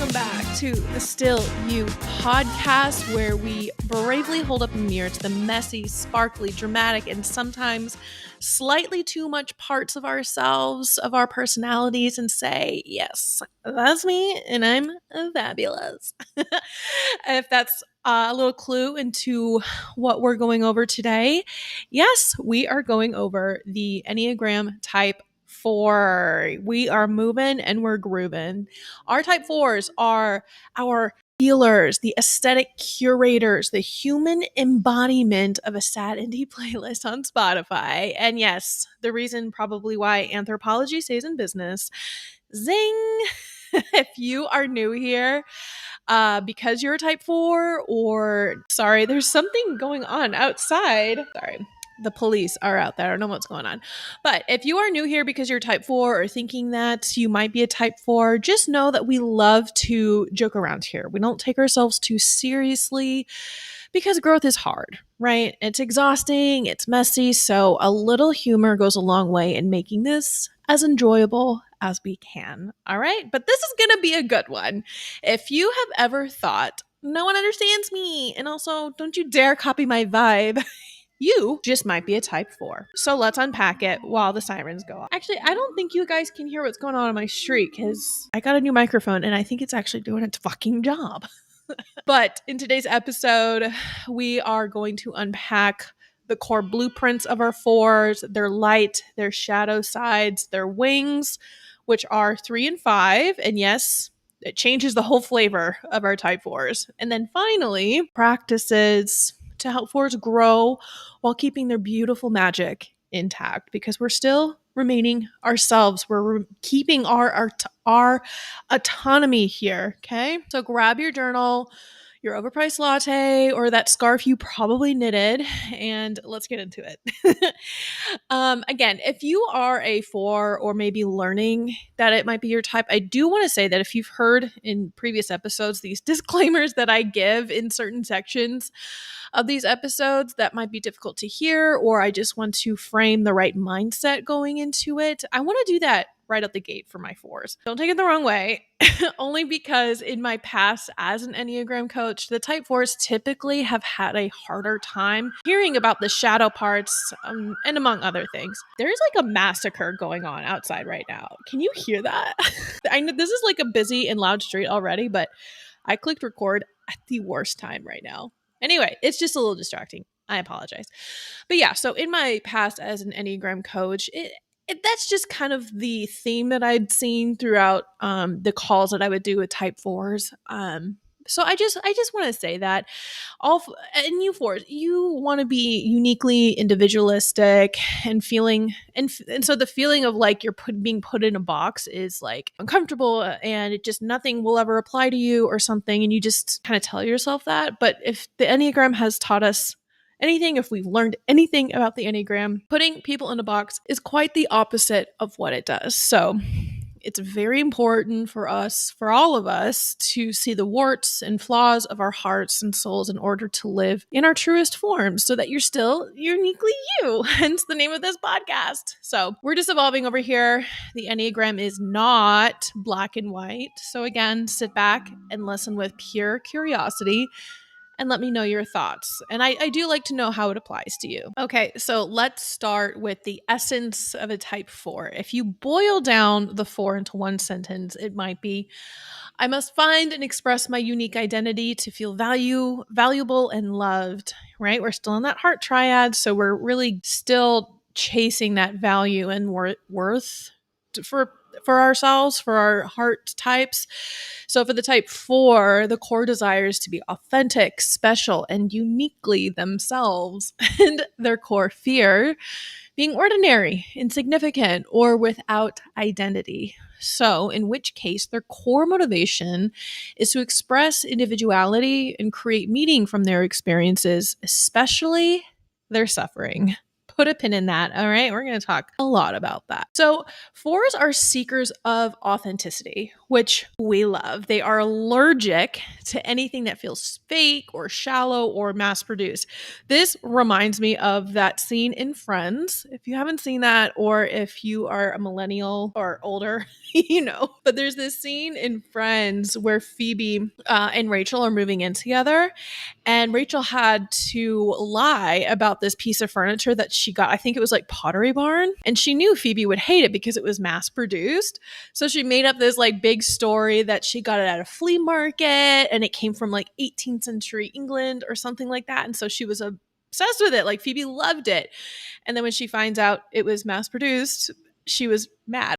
welcome back to the Still You podcast, where we bravely hold up a mirror to the messy, sparkly, dramatic, and sometimes slightly too much parts of ourselves, of our personalities, and say, yes, that's me, and I'm fabulous. If that's a little clue into what we're going over today, yes, we are going over the Enneagram type 4. We are moving and we're grooving. Our type 4s are our healers, the aesthetic curators, the human embodiment of a sad indie playlist on Spotify. And yes, the reason probably why anthropology stays in business. Zing! If you are new here, because you're a type 4, or sorry, there's something going on outside. Sorry. The police are out there. I don't know what's going on. But if you are new here because you're type 4 or thinking that you might be a type 4, just know that we love to joke around here. We don't take ourselves too seriously because growth is hard, right? It's exhausting, it's messy. So a little humor goes a long way in making this as enjoyable as we can. All right. But this is going to be a good one. If you have ever thought, no one understands me, and also don't you dare copy my vibe, you just might be a type 4. So let's unpack it while the sirens go off. Actually, I don't think you guys can hear what's going on my street because I got a new microphone and I think it's actually doing its fucking job. But in today's episode, we are going to unpack the core blueprints of our 4s, their light, their shadow sides, their wings, which are 3 and 5. And yes, it changes the whole flavor of our type 4s. And then finally, practices to help 4s grow while keeping their beautiful magic intact, because we're still remaining ourselves. We're keeping our autonomy here. Okay. So grab your journal, your overpriced latte, or that scarf you probably knitted, and let's get into it. Again, if you are a 4 or maybe learning that it might be your type, I do want to say that if you've heard in previous episodes these disclaimers that I give in certain sections of these episodes that might be difficult to hear, or I just want to frame the right mindset going into it, I want to do that right out the gate for my 4s. Don't take it the wrong way, only because in my past as an Enneagram coach, the type 4s typically have had a harder time hearing about the shadow parts, and among other things. There's like a massacre going on outside right now. Can you hear that? I know this is like a busy and loud street already, but I clicked record at the worst time right now. Anyway, it's just a little distracting. I apologize. But yeah, so in my past as an Enneagram coach, that's just kind of the theme that I'd seen throughout the calls that I would do with type 4s. So I just want to say that and you 4s, you want to be uniquely individualistic and feeling, and so the feeling of like you're being put in a box is like uncomfortable, and it just nothing will ever apply to you or something, and you just kind of tell yourself that. But if the Enneagram has taught us anything, if we've learned anything about the Enneagram, putting people in a box is quite the opposite of what it does. So it's very important for us, for all of us, to see the warts and flaws of our hearts and souls in order to live in our truest forms so that you're still uniquely you, hence the name of this podcast. So we're just evolving over here. The Enneagram is not black and white. So again, sit back and listen with pure curiosity and let me know your thoughts. And I do like to know how it applies to you. Okay, so let's start with the essence of a type 4. If you boil down the 4 into one sentence, it might be, I must find and express my unique identity to feel valuable and loved, right? We're still in that heart triad, so we're really still chasing that value and worth for ourselves, for our heart types. So for the type 4, the core desire is to be authentic, special, and uniquely themselves. And their core fear, being ordinary, insignificant, or without identity. So in which case, their core motivation is to express individuality and create meaning from their experiences, especially their suffering. put a pin in that. All right. We're going to talk a lot about that. So, fours are seekers of authenticity, which we love. They are allergic to anything that feels fake or shallow or mass produced. This reminds me of that scene in Friends. If you haven't seen that, or if you are a millennial or older, but there's this scene in Friends where Phoebe and Rachel are moving in together, and Rachel had to lie about this piece of furniture that she got. I think it was like Pottery Barn. And she knew Phoebe would hate it because it was mass produced. So she made up this like big story that she got it at a flea market and it came from like 18th century England or something like that. And so she was obsessed with it. Like Phoebe loved it. And then when she finds out it was mass produced, she was mad.